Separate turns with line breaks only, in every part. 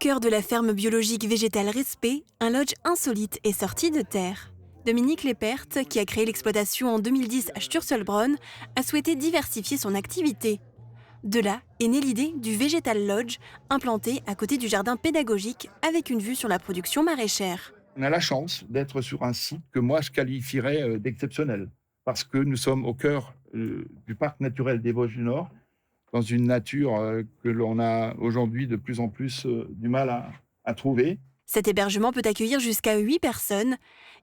cœur de la ferme biologique végétale Respect, un lodge insolite est sorti de terre. Dominique Lepert, qui a créé l'exploitation en 2010 à Sturzelbronn, a souhaité diversifier son activité. De là est née l'idée du Vegetal Lodge, implanté à côté du jardin pédagogique avec une vue sur la production maraîchère.
On a la chance d'être sur un site que moi je qualifierais d'exceptionnel, parce que nous sommes au cœur du parc naturel des Vosges du Nord, dans une nature que l'on a aujourd'hui de plus en plus du mal à trouver.
Cet hébergement peut accueillir jusqu'à 8 personnes.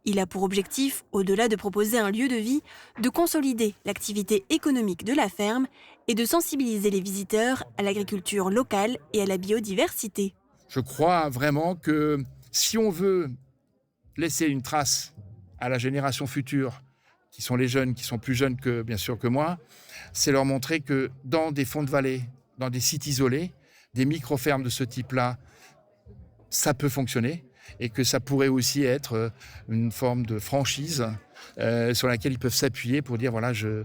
Il a pour objectif, au-delà de proposer un lieu de vie, de consolider l'activité économique de la ferme et de sensibiliser les visiteurs à l'agriculture locale et à la biodiversité.
Je crois vraiment que si on veut laisser une trace à la génération future, qui sont les jeunes, qui sont plus jeunes que, bien sûr, que moi, c'est leur montrer que dans des fonds de vallée, dans des sites isolés, des micro-fermes de ce type-là, ça peut fonctionner et que ça pourrait aussi être une forme de franchise sur laquelle ils peuvent s'appuyer pour dire voilà, je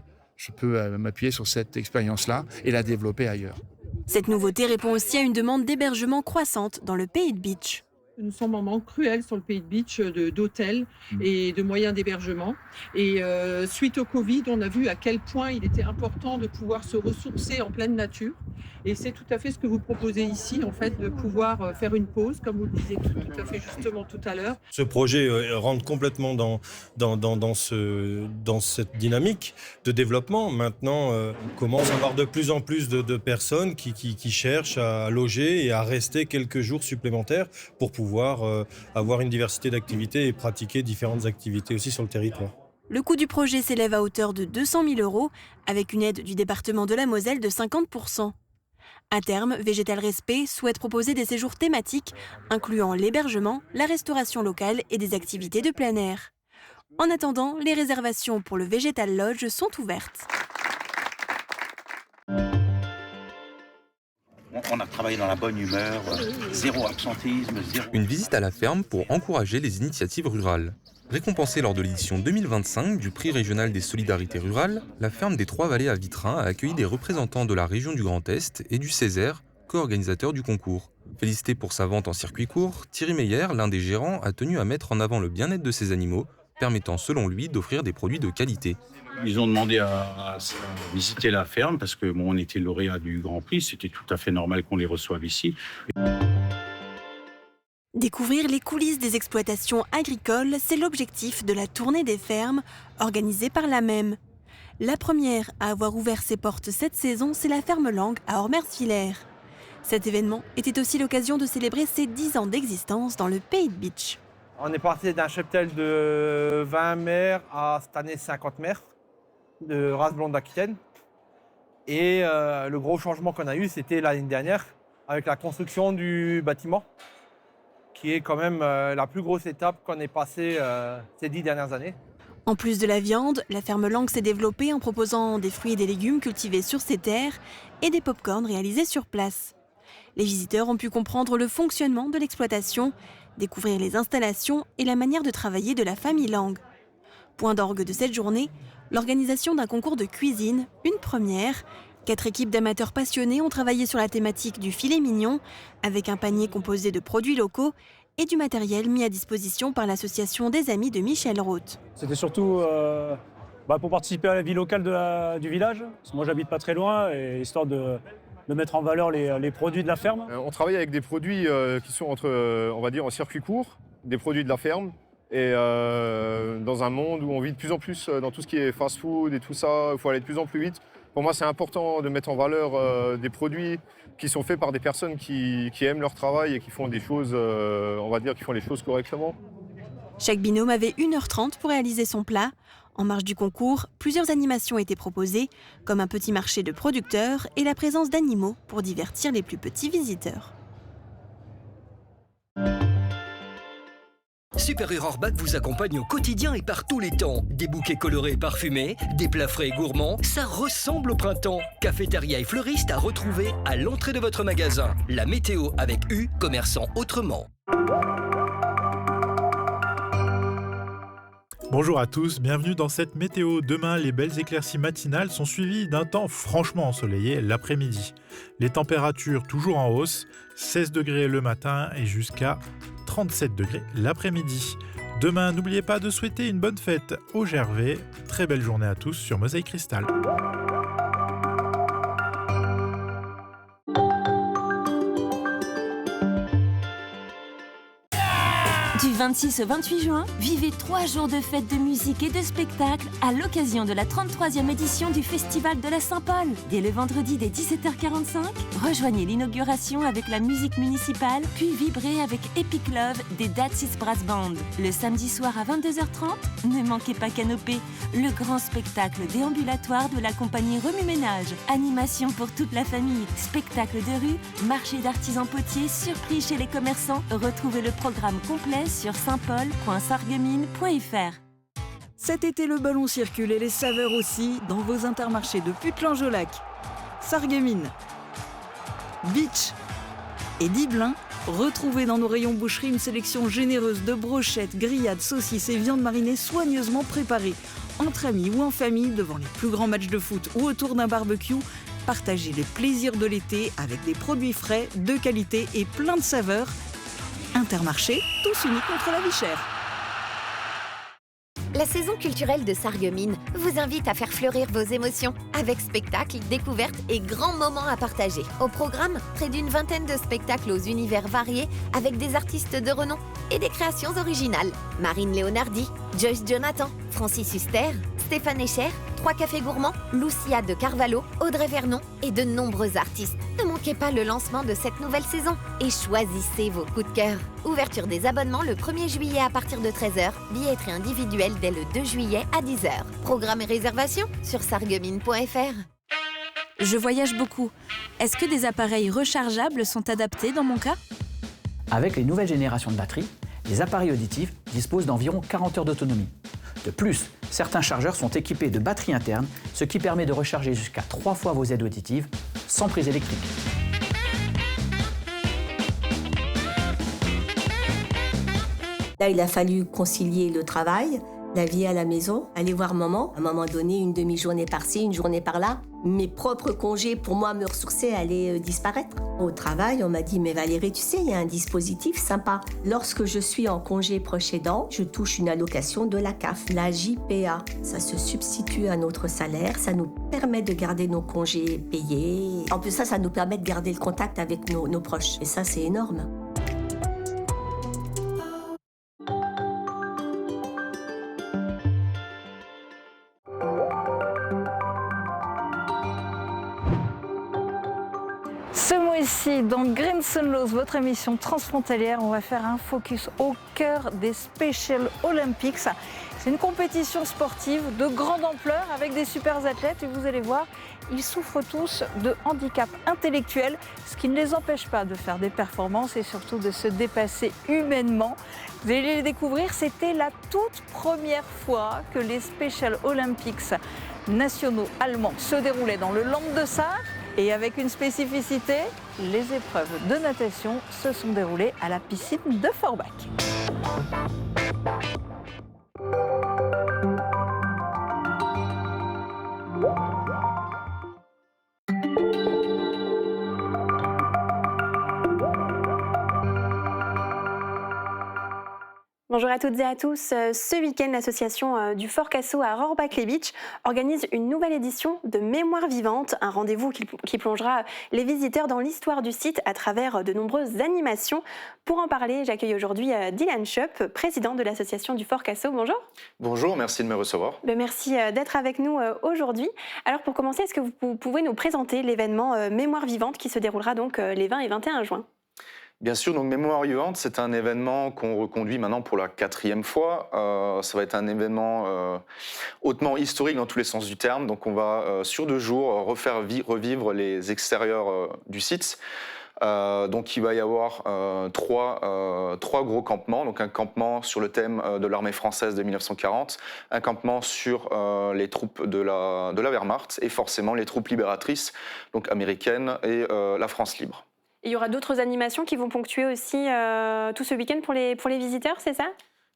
peux m'appuyer sur cette expérience-là et la développer ailleurs.
Cette nouveauté répond aussi à une demande d'hébergement croissante dans le Pays de Bitche.
Nous sommes en manque cruel sur le Pays de Bitche d'hôtels et de moyens d'hébergement. Et suite au Covid, on a vu à quel point il était important de pouvoir se ressourcer en pleine nature. Et c'est tout à fait ce que vous proposez ici, en fait, de pouvoir faire une pause, comme vous le disiez tout à fait justement tout à l'heure.
Ce projet rentre complètement dans cette dynamique de développement. Maintenant, on commence à avoir de plus en plus de personnes qui cherchent à loger et à rester quelques jours supplémentaires pour pouvoir avoir une diversité d'activités et pratiquer différentes activités aussi sur le territoire.
Le coût du projet s'élève à hauteur de 200 000 €, avec une aide du département de la Moselle de 50%. À terme, Vegetal Respect souhaite proposer des séjours thématiques, incluant l'hébergement, la restauration locale et des activités de plein air. En attendant, les réservations pour le Vegetal Lodge sont ouvertes.
On a travaillé dans la bonne humeur, zéro absentéisme, zéro...
Une visite à la ferme pour encourager les initiatives rurales. Récompensée lors de l'édition 2025 du prix régional des solidarités rurales, la ferme des Trois-Vallées à Vitrain a accueilli des représentants de la région du Grand Est et du Césaire, co-organisateur du concours. Félicité pour sa vente en circuit court, Thierry Meyer, l'un des gérants, a tenu à mettre en avant le bien-être de ses animaux, permettant selon lui d'offrir des produits de qualité.
Ils ont demandé à visiter la ferme parce que on était lauréat du Grand Prix, c'était tout à fait normal qu'on les reçoive ici.
Découvrir les coulisses des exploitations agricoles, c'est l'objectif de la tournée des fermes, organisée par la même. La première à avoir ouvert ses portes cette saison, c'est la ferme Lang à Ormersviller. Cet événement était aussi l'occasion de célébrer ses 10 ans d'existence dans le Pays de Bitche.
On est parti d'un cheptel de 20 mères à cette année 50 mères de race blonde d'Aquitaine. Et le gros changement qu'on a eu, c'était l'année dernière avec la construction du bâtiment, qui est quand même la plus grosse étape qu'on ait passée ces 10 dernières années.
En plus de la viande, la ferme Lang s'est développée en proposant des fruits et des légumes cultivés sur ses terres et des pop-corns réalisés sur place. Les visiteurs ont pu comprendre le fonctionnement de l'exploitation, découvrir les installations et la manière de travailler de la famille Lang. Point d'orgue de cette journée, l'organisation d'un concours de cuisine, une première. 4 équipes d'amateurs passionnés ont travaillé sur la thématique du filet mignon, avec un panier composé de produits locaux et du matériel mis à disposition par l'association des Amis de Michel Roth.
C'était surtout pour participer à la vie locale du village, parce que moi j'habite pas très loin, et histoire de mettre en valeur les produits de la ferme.
On travaille avec des produits qui sont on va dire, en circuit court, des produits de la ferme, et dans un monde où on vit de plus en plus dans tout ce qui est fast-food et tout ça, il faut aller de plus en plus vite. Pour moi, c'est important de mettre en valeur des produits qui sont faits par des personnes qui aiment leur travail et qui font des choses, on va dire, qui font les choses correctement.
Chaque binôme avait 1h30 pour réaliser son plat. En marge du concours, plusieurs animations étaient proposées, comme un petit marché de producteurs et la présence d'animaux pour divertir les plus petits visiteurs.
Super Error Bac vous accompagne au quotidien et par tous les temps. Des bouquets colorés et parfumés, des plats frais et gourmands, ça ressemble au printemps. Cafétéria et fleuriste à retrouver à l'entrée de votre magasin. La météo avec U, commerçant autrement.
Bonjour à tous, bienvenue dans cette météo. Demain, les belles éclaircies matinales sont suivies d'un temps franchement ensoleillé l'après-midi. Les températures toujours en hausse, 16 degrés le matin et jusqu'à 37 degrés l'après-midi. Demain, n'oubliez pas de souhaiter une bonne fête au Gervais. Très belle journée à tous sur Mosaïque Cristal.
Du 26 au 28 juin, vivez 3 jours de fête de musique et de spectacle à l'occasion de la 33e édition du Festival de la Saint-Paul. Dès le vendredi dès 17h45, rejoignez l'inauguration avec la musique municipale, puis vibrez avec Epic Love des Datsis Brass Band. Le samedi soir à 22h30, ne manquez pas Canopée, le grand spectacle déambulatoire de la compagnie Remue Ménage. Animation pour toute la famille, spectacle de rue, marché d'artisans potiers, surprise chez les commerçants. Retrouvez le programme complet sur saintpaul.sarreguemines.fr.
Cet été, le ballon circule et les saveurs aussi dans vos intermarchés de Putelange-au-Lac, Sarreguemines, Beach et Diblin. Retrouvez dans nos rayons boucherie une sélection généreuse de brochettes, grillades, saucisses et viandes marinées soigneusement préparées. Entre amis ou en famille, devant les plus grands matchs de foot ou autour d'un barbecue, partagez les plaisirs de l'été avec des produits frais, de qualité et plein de saveurs. Intermarché, tous unis contre la vie chère.
La saison culturelle de Sarreguemines vous invite à faire fleurir vos émotions avec spectacles, découvertes et grands moments à partager. Au programme, près d'une vingtaine de spectacles aux univers variés avec des artistes de renom et des créations originales. Marine Léonardi, Joyce Jonathan, Francis Huster, Stéphane Echer, 3 cafés gourmands, Lucia de Carvalho, Audrey Vernon et de nombreux artistes. Ne manquez pas le lancement de cette nouvelle saison et choisissez vos coups de cœur. Ouverture des abonnements le 1er juillet à partir de 13h, billetterie individuelle dès le 2 juillet à 10h. Programme et réservation sur sarreguemines.fr.
Je voyage beaucoup. Est-ce que des appareils rechargeables sont adaptés dans mon cas ?
Avec les nouvelles générations de batteries, les appareils auditifs disposent d'environ 40 heures d'autonomie. De plus, certains chargeurs sont équipés de batteries internes, ce qui permet de recharger jusqu'à 3 fois vos aides auditives sans prise électrique.
Là, il a fallu concilier le travail, la vie à la maison, aller voir maman. À un moment donné, une demi-journée par-ci, une journée par-là. Mes propres congés, pour moi, me ressourcer, allaient disparaître. Au travail, on m'a dit « Mais Valérie, tu sais, il y a un dispositif sympa. Lorsque je suis en congé proche aidant, je touche une allocation de la CAF, la JPA. Ça se substitue à notre salaire, ça nous permet de garder nos congés payés. En plus, ça nous permet de garder le contact avec nos proches. Et ça, c'est énorme. »
Ce mois-ci, dans Green Sun Laws, votre émission transfrontalière, on va faire un focus au cœur des Special Olympics. C'est une compétition sportive de grande ampleur avec des super athlètes et vous allez voir, ils souffrent tous de handicap intellectuel, ce qui ne les empêche pas de faire des performances et surtout de se dépasser humainement. Vous allez les découvrir, c'était la toute première fois que les Special Olympics nationaux allemands se déroulaient dans le Land de Sarre. Et avec une spécificité, les épreuves de natation se sont déroulées à la piscine de Forbach.
Bonjour à toutes et à tous. Ce week-end, l'association du Fort Cassau à Rohrbach-les-Bitches organise une nouvelle édition de Mémoire vivante, un rendez-vous qui plongera les visiteurs dans l'histoire du site à travers de nombreuses animations. Pour en parler, j'accueille aujourd'hui Dylan Schupp, président de l'association du Fort Cassau. Bonjour.
Bonjour, merci de me recevoir.
Merci d'être avec nous aujourd'hui. Alors pour commencer, est-ce que vous pouvez nous présenter l'événement Mémoire vivante qui se déroulera donc les 20 et 21 juin ?
Bien sûr, donc Mémoire vivante, c'est un événement qu'on reconduit maintenant pour la 4e fois. Ça va être un événement hautement historique dans tous les sens du terme. Donc on va sur 2 jours revivre les extérieurs du site. Donc il va y avoir trois gros campements. Donc un campement sur le thème de l'armée française de 1940, un campement sur les troupes de la Wehrmacht et forcément les troupes libératrices, donc américaines et la France libre.
Il y aura d'autres animations qui vont ponctuer aussi tout ce week-end pour les visiteurs, c'est ça ?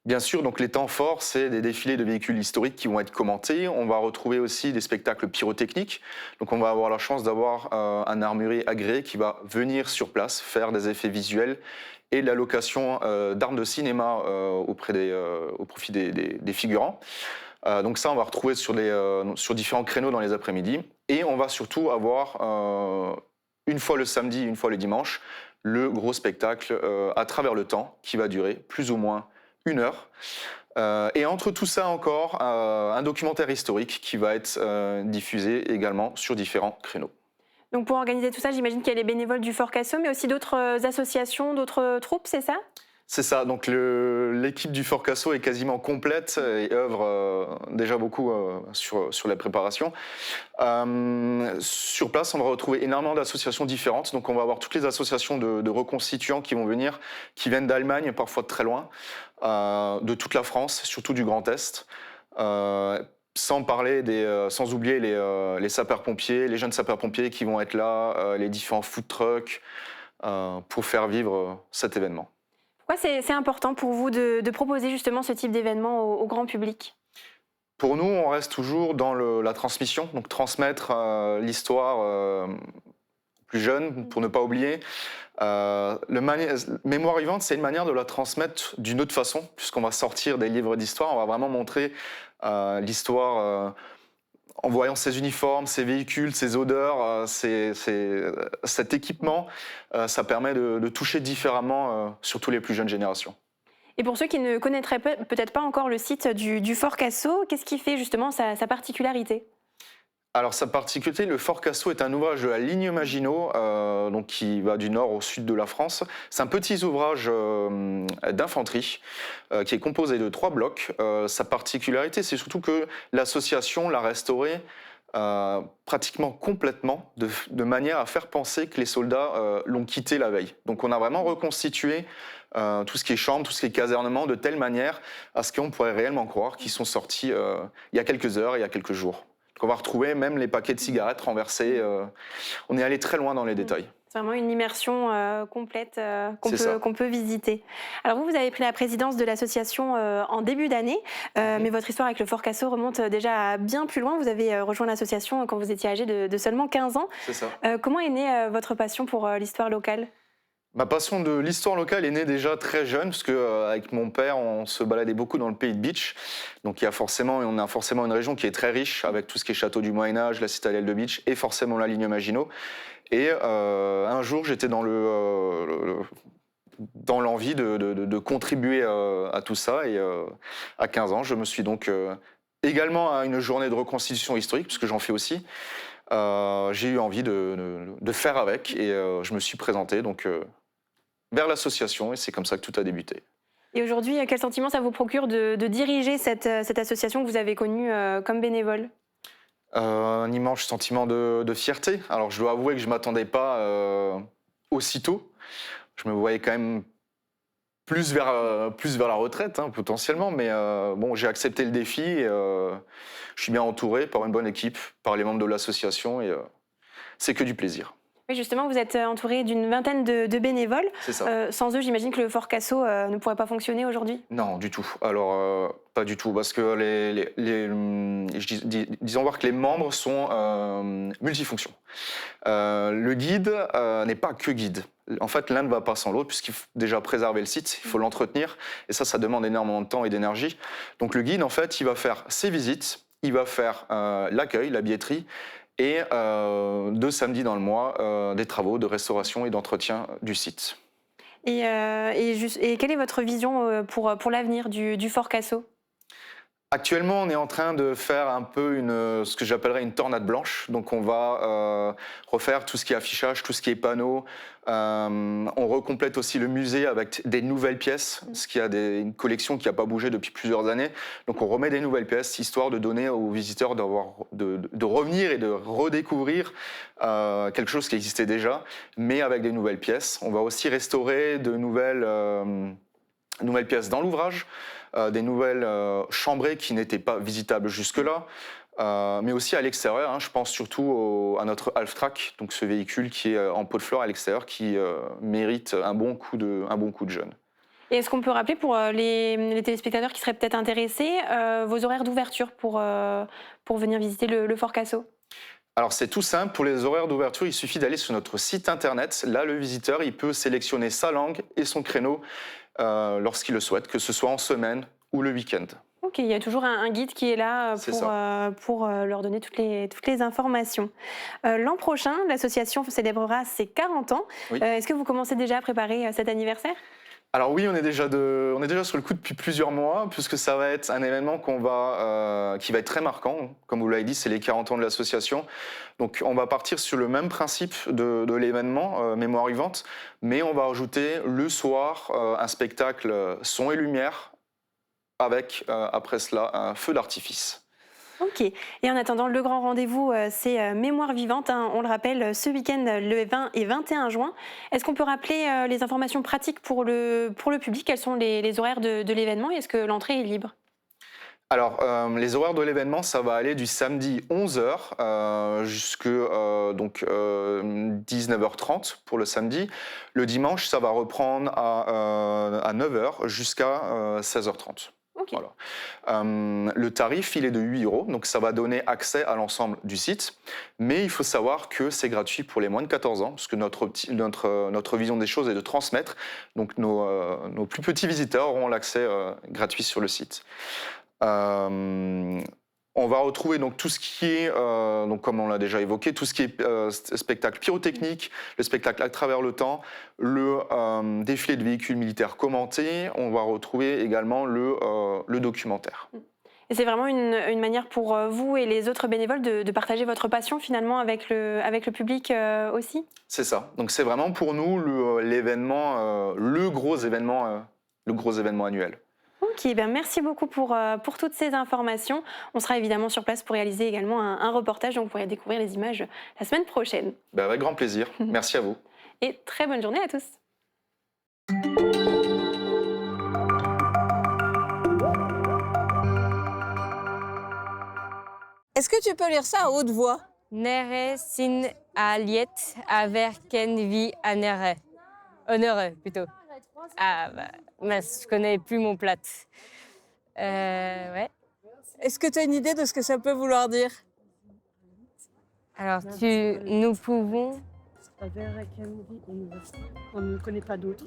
Bien sûr, donc les temps forts, c'est des défilés de véhicules historiques qui vont être commentés. On va retrouver aussi des spectacles pyrotechniques. Donc on va avoir la chance d'avoir un armurier agréé qui va venir sur place, faire des effets visuels et de la location d'armes de cinéma au profit des figurants. Donc ça, on va retrouver sur différents créneaux dans les après-midi. Et on va surtout avoir, une fois le samedi, une fois le dimanche, le gros spectacle à travers le temps qui va durer plus ou moins 1 heure. Et entre tout ça encore, un documentaire historique qui va être diffusé également sur différents créneaux.
Donc pour organiser tout ça, j'imagine qu'il y a les bénévoles du Fort Cassot, mais aussi d'autres associations, d'autres troupes, c'est ça?
C'est ça, donc l'équipe du Fort Cassot est quasiment complète et œuvre déjà beaucoup sur la préparation. Sur place, on va retrouver énormément d'associations différentes, donc on va avoir toutes les associations de reconstituants qui vont venir, qui viennent d'Allemagne, parfois de très loin, de toute la France, surtout du Grand Est. Sans oublier les sapeurs-pompiers, les jeunes sapeurs-pompiers qui vont être là, les différents food trucks pour faire vivre cet événement.
Pourquoi c'est important pour vous de proposer justement ce type d'événement au grand public?
Pour nous, on reste toujours dans la transmission, donc transmettre l'histoire plus jeune, pour ne pas oublier. Mémoire vivante, c'est une manière de la transmettre d'une autre façon, puisqu'on va sortir des livres d'histoire, on va vraiment montrer l'histoire en voyant ses uniformes, ses véhicules, ses odeurs, cet équipement, ça permet de toucher différemment, surtout les plus jeunes générations.
Et pour ceux qui ne connaîtraient peut-être pas encore le site du Fort Cassot, qu'est-ce qui fait justement sa particularité?
Alors sa particularité, le Fort Cassot est un ouvrage de la ligne Maginot, donc qui va du nord au sud de la France. C'est un petit ouvrage d'infanterie qui est composé de 3 blocs. Sa particularité, c'est surtout que l'association l'a restauré pratiquement complètement, de manière à faire penser que les soldats l'ont quitté la veille. Donc on a vraiment reconstitué tout ce qui est chambre, tout ce qui est casernement, de telle manière à ce qu'on pourrait réellement croire qu'ils sont sortis il y a quelques heures, il y a quelques jours. On va retrouver même les paquets de cigarettes renversés. On est allé très loin dans les détails.
C'est vraiment une immersion complète qu'on peut visiter. Alors vous avez pris la présidence de l'association en début d'année, mais votre histoire avec le Fort Cassot remonte déjà à bien plus loin. Vous avez rejoint l'association quand vous étiez âgé de seulement 15 ans.
C'est ça.
Comment est née votre passion pour l'histoire locale?
Ma passion de l'histoire locale est née déjà très jeune, parce qu'avec mon père, on se baladait beaucoup dans le pays de Bitche. Donc on a forcément une région qui est très riche, avec tout ce qui est château du Moyen-Âge, la citadelle de Bitche, et forcément la ligne Maginot. Et un jour, j'étais dans l'envie de contribuer à tout ça. Et à 15 ans, je me suis donc également à une journée de reconstitution historique, puisque j'en fais aussi. J'ai eu envie de faire avec, et je me suis présenté donc vers l'association, et c'est comme ça que tout a débuté.
Et aujourd'hui, quel sentiment ça vous procure de diriger cette association que vous avez connue comme bénévole?
Un immense sentiment de fierté. Alors je dois avouer que je ne m'attendais pas aussitôt. Je me voyais quand même plus vers la retraite, hein, potentiellement, mais bon, j'ai accepté le défi, et je suis bien entouré par une bonne équipe, par les membres de l'association, et c'est que du plaisir.
Oui, justement, vous êtes entouré d'une vingtaine de bénévoles.
C'est ça.
Sans eux, j'imagine que le Fort Cassot ne pourrait pas fonctionner aujourd'hui?
Non, du tout. Alors, pas du tout, parce que disons voir que les membres sont multifonctions. Le guide n'est pas que guide. En fait, l'un ne va pas sans l'autre, puisqu'il faut déjà préserver le site, il faut l'entretenir, et ça demande énormément de temps et d'énergie. Donc le guide, en fait, il va faire ses visites, il va faire l'accueil, la billetterie, et 2 samedis dans le mois, des travaux de restauration et d'entretien du site.
Et quelle est votre vision pour l'avenir du Fort Cassot?
Actuellement, on est en train de faire un peu ce que j'appellerais une tornade blanche. Donc on va refaire tout ce qui est affichage, tout ce qui est panneaux. On recomplète aussi le musée avec des nouvelles pièces, parce qu'il y a une collection qui n'a pas bougé depuis plusieurs années. Donc on remet des nouvelles pièces, histoire de donner aux visiteurs de revenir et de redécouvrir quelque chose qui existait déjà, mais avec des nouvelles pièces. On va aussi restaurer de nouvelles pièces dans l'ouvrage. Des nouvelles chambrées qui n'étaient pas visitables jusque-là, mais aussi à l'extérieur. Hein, je pense surtout à notre Half-Track, donc ce véhicule qui est en pot de fleurs à l'extérieur, qui mérite un bon coup de jeune.
Et est-ce qu'on peut rappeler pour les téléspectateurs qui seraient peut-être intéressés vos horaires d'ouverture pour venir visiter le Fort Cassot?
Alors c'est tout simple, pour les horaires d'ouverture, il suffit d'aller sur notre site internet. Là, le visiteur, il peut sélectionner sa langue et son créneau lorsqu'il le souhaite, que ce soit en semaine ou le week-end.
Ok, il y a toujours un guide qui est là pour leur donner toutes les informations. L'an prochain, l'association célébrera ses 40 ans.
Oui.
Est-ce que vous commencez déjà à préparer cet anniversaire?
Alors oui, on est déjà sur le coup depuis plusieurs mois, puisque ça va être un événement qui va être très marquant. Comme vous l'avez dit, c'est les 40 ans de l'association. Donc on va partir sur le même principe de l'événement Mémoire vivante, mais on va ajouter le soir un spectacle son et lumière, avec après cela un feu d'artifice.
Ok. Et en attendant, le grand rendez-vous, c'est Mémoire vivante. Hein, on le rappelle, ce week-end, le 20 et 21 juin. Est-ce qu'on peut rappeler les informations pratiques pour le public? Quels sont les horaires de l'événement? Est-ce que l'entrée est libre?
Alors, les horaires de l'événement, ça va aller du samedi 11h jusqu'à 19h30 pour le samedi. Le dimanche, ça va reprendre à 9h jusqu'à 16h30.
Okay.
Voilà. Le tarif, il est de 8 €, donc ça va donner accès à l'ensemble du site. Mais il faut savoir que c'est gratuit pour les moins de 14 ans, parce que notre vision des choses est de transmettre. Donc nos plus petits visiteurs auront l'accès gratuit sur le site. On va retrouver donc tout ce qui est, donc comme on l'a déjà évoqué, tout ce qui est spectacle pyrotechnique, le spectacle à travers le temps, le défilé de véhicules militaires commentés. On va retrouver également le documentaire.
Et c'est vraiment une manière pour vous et les autres bénévoles de partager votre passion finalement avec le public aussi? C'est
ça. Donc c'est vraiment pour nous l'événement, le gros événement annuel.
Ok, ben merci beaucoup pour toutes ces informations. On sera évidemment sur place pour réaliser également un reportage, donc vous pourrez découvrir les images la semaine prochaine.
Ben avec grand plaisir. Merci à vous.
Et très bonne journée à tous.
Est-ce que tu peux lire ça à haute voix?
Nere sin aliet aver ken vi anere. Honoreux, plutôt. Ah, bah, je connais plus mon plat. Ouais.
Est-ce que tu as une idée de ce que ça peut vouloir dire?
Alors, nous pouvons...
On ne connaît pas d'autres.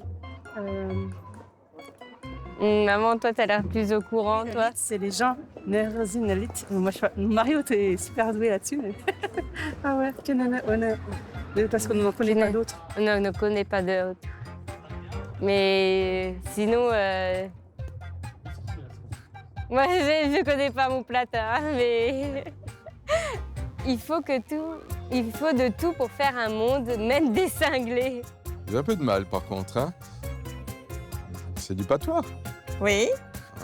Maman, toi, tu as l'air plus au courant, toi.
C'est les gens. Moi, Mario, tu es super doué là-dessus. Mais... ah ouais, parce qu'on ne connaît pas d'autres.
Non, on ne connaît pas d'autres. Mais sinon, moi je connais pas mon plat, hein, mais il faut de tout pour faire un monde, même des cinglés.
J'ai un peu de mal par contre, hein. C'est du patois.
Oui.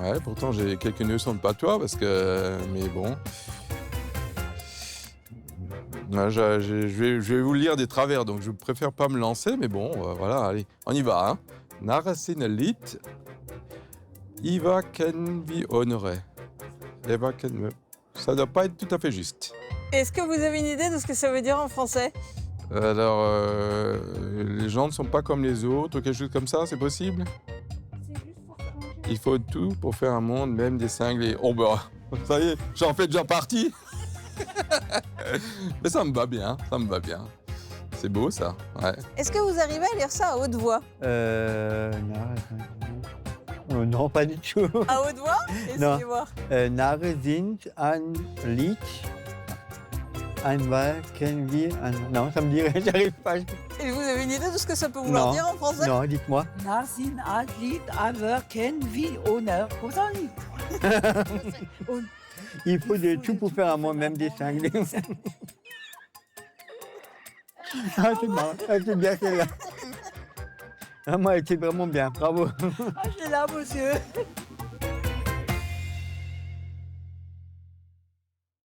Ouais, pourtant j'ai quelques notions de patois parce que, mais bon. Je vais vous lire des travers, donc je préfère pas me lancer, mais bon, voilà, allez, on y va, hein. Narasinellit, Iva Ken vi honore. Eva Ken. Ça doit pas être tout à fait juste.
Est-ce que vous avez une idée de ce que ça veut dire en français?
Alors, les gens ne sont pas comme les autres, ou quelque chose comme ça, c'est possible? Il faut tout pour faire un monde, même des cinglés. Oh bah, ça y est, j'en fais déjà partie. Mais ça me va bien, ça me va bien. C'est beau ça, ouais.
Est-ce que vous arrivez à lire ça à haute voix?
Non, pas du tout.
À haute voix?
Non.
Nare
sind ein Lied, ein Ken wir an... Non, ça me dit rien, j'arrive pas.
Et vous avez une idée de ce que ça peut vouloir dire en français?
Non, dites-moi.
Nare sind ein Lied, aber Ken vi honor. Comment ça on dit?
Il faut de tout pour faire un monde, même des cinglés. Ah, c'est marrant, c'est bien celle-là. Ah, moi, elle était vraiment bien, bravo.
Ah, je l'ai là, monsieur.